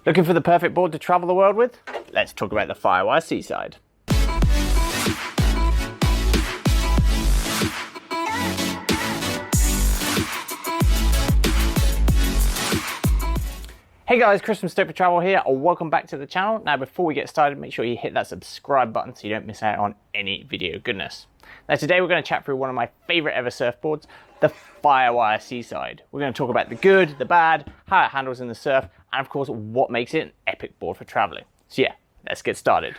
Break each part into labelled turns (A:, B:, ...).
A: Looking for the perfect board to travel the world with? Let's talk about the Firewire Seaside. Hey guys, Chris from Stoked Travel here, welcome back to the channel. Now before we get started, make sure you hit that subscribe button so you don't miss out on any video goodness. Now today we're going to chat through one of my favourite ever surfboards, the Firewire Seaside. We're going to talk about the good, the bad, how it handles in the surf, and of course what makes it an epic board for travelling. So yeah, let's get started.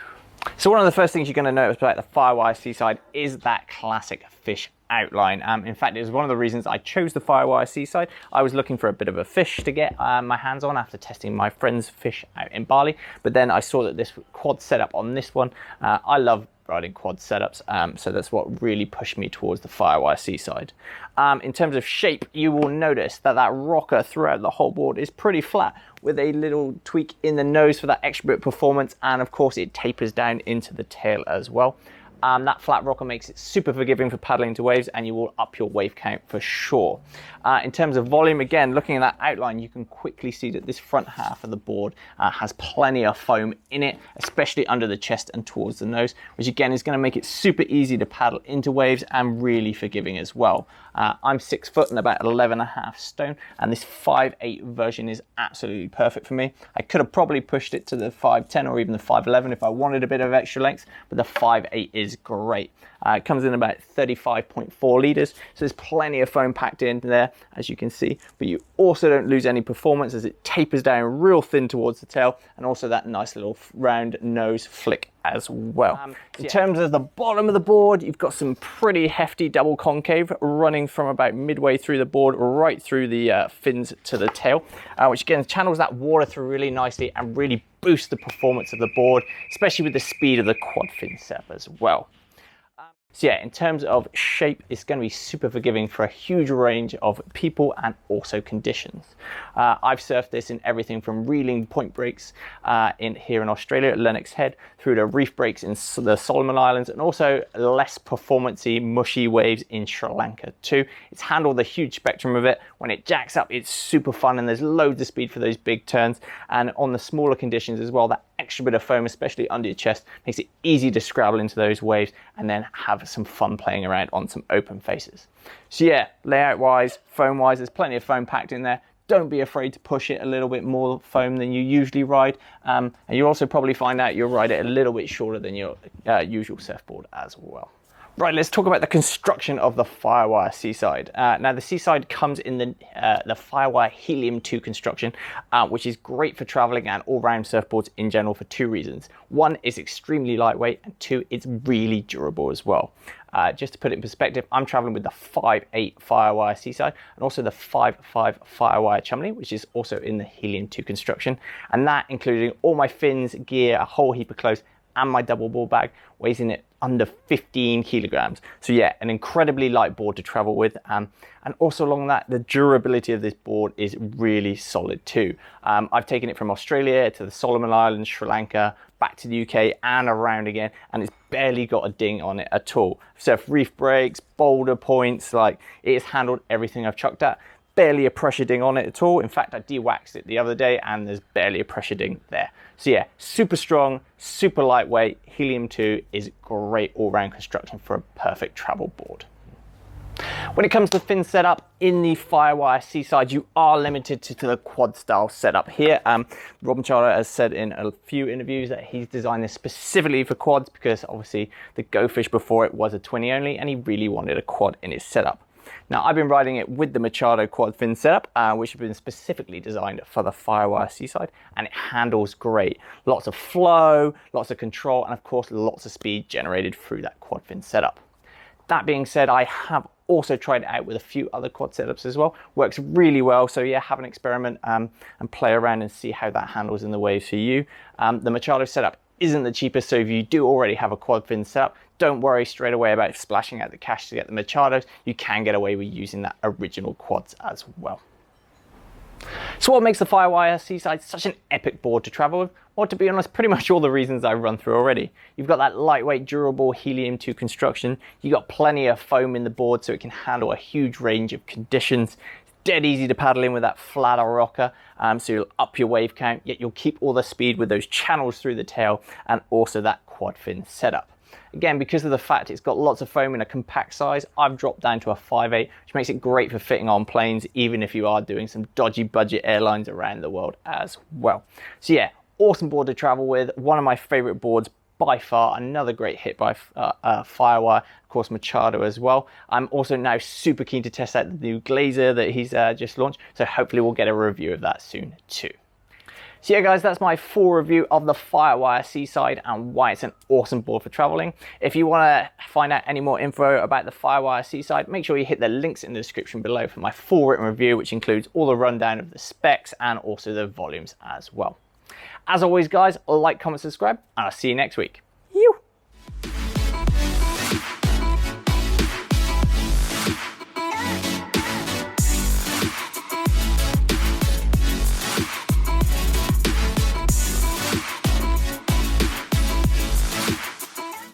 A: So one of the first things you're going to notice about the Firewire Seaside is that classic fish outline. In fact, it was one of the reasons I chose the Firewire Seaside. I was looking for a bit of a fish to get my hands on after testing my friend's fish out in Bali, but then I saw that this quad setup on this one, I love riding quad setups, so that's what really pushed me towards the Firewire Seaside. In terms of shape, you will notice that that rocker throughout the whole board is pretty flat, with a little tweak in the nose for that extra bit of performance, and of course it tapers down into the tail as well. That flat rocker makes it super forgiving for paddling into waves, and you will up your wave count for sure. In terms of volume, again, looking at that outline, you can quickly see that this front half of the board has plenty of foam in it, especially under the chest and towards the nose, which again is going to make it super easy to paddle into waves and really forgiving as well. I'm 6 foot and about 11.5 stone, and this 5'8" version is absolutely perfect for me. I could have probably pushed it to the 5'10" or even the 5'11" if I wanted a bit of extra length, but the 5'8" is great. It comes in about 35.4 litres, so there's plenty of foam packed in there, as you can see, but you also don't lose any performance as it tapers down real thin towards the tail, and also that nice little round nose flick as well. In terms of the bottom of the board, you've got some pretty hefty double concave running from about midway through the board right through the fins to the tail, which again channels that water through really nicely and really boosts the performance of the board, especially with the speed of the quad fin setup as well. So yeah, in terms of shape, it's going to be super forgiving for a huge range of people and also conditions. I've surfed this in everything from reeling point breaks here in Australia at Lennox Head, through to reef breaks in the Solomon Islands, and also less performance-y, mushy waves in Sri Lanka too. It's handled the huge spectrum of it. When it jacks up, it's super fun and there's loads of speed for those big turns. And on the smaller conditions as well, that extra bit of foam, especially under your chest, makes it easy to scrabble into those waves and then have some fun playing around on some open faces. So yeah, layout wise, foam wise, there's plenty of foam packed in there. Don't be afraid to push it a little bit more foam than you usually ride, and you'll also probably find out you'll ride it a little bit shorter than your usual surfboard as well. Right, let's talk about the construction of the Firewire Seaside. Now the Seaside comes in the Firewire Helium 2 construction, which is great for traveling and all-round surfboards in general for two reasons. One, it's extremely lightweight, and two, it's really durable as well. Just to put it in perspective, I'm traveling with the 5'8" Firewire Seaside and also the 5'5" Firewire Chumley, which is also in the Helium 2 construction, and that, including all my fins, gear, a whole heap of clothes, and my double ball bag, weighs in at under 15 kilograms. So yeah, an incredibly light board to travel with, and also along that, the durability of this board is really solid too. I've taken it from Australia to the Solomon Islands, Sri Lanka, back to the UK and around again, and it's barely got a ding on it at all. Surf reef breaks, boulder points, like it has handled everything I've chucked at. Barely a pressure ding on it at all. In fact, I de-waxed it the other day and there's barely a pressure ding there. So yeah, super strong, super lightweight. Helium 2 is great all-round construction for a perfect travel board. When it comes to fin setup in the Firewire Seaside, you are limited to the quad style setup here. Rob Machado has said in a few interviews that he's designed this specifically for quads because obviously the Go Fish before it was a 20 only and he really wanted a quad in his setup. Now, I've been riding it with the Machado quad fin setup, which has been specifically designed for the Firewire Seaside, and it handles great. Lots of flow, lots of control, and of course, lots of speed generated through that quad fin setup. That being said, I have also tried it out with a few other quad setups as well. Works really well, so yeah, have an experiment and play around and see how that handles in the waves for you. The Machado setup isn't the cheapest, so if you do already have a quad fin setup, don't worry straight away about splashing out the cash to get the Machados. You can get away with using that original quads as well. So what makes the Firewire Seaside such an epic board to travel with? Well, to be honest, pretty much all the reasons I've run through already. You've got that lightweight, durable Helium 2 construction. You've got plenty of foam in the board so it can handle a huge range of conditions. dead easy to paddle in with that flatter rocker, so you'll up your wave count, yet you'll keep all the speed with those channels through the tail and also that quad fin setup. Again, because of the fact it's got lots of foam in a compact size, I've dropped down to a 5/8, which makes it great for fitting on planes, even if you are doing some dodgy budget airlines around the world as well. So yeah, awesome board to travel with, one of my favorite boards by far, another great hit by Firewire, of course Machado as well. I'm also now super keen to test out the new Glazer that he's just launched, so hopefully we'll get a review of that soon too. So yeah guys, that's my full review of the Firewire Seaside and why it's an awesome board for traveling. If you want to find out any more info about the Firewire Seaside, make sure you hit the links in the description below for my full written review, which includes all the rundown of the specs and also the volumes as well. As always guys, like, comment, subscribe, and I'll see you next week.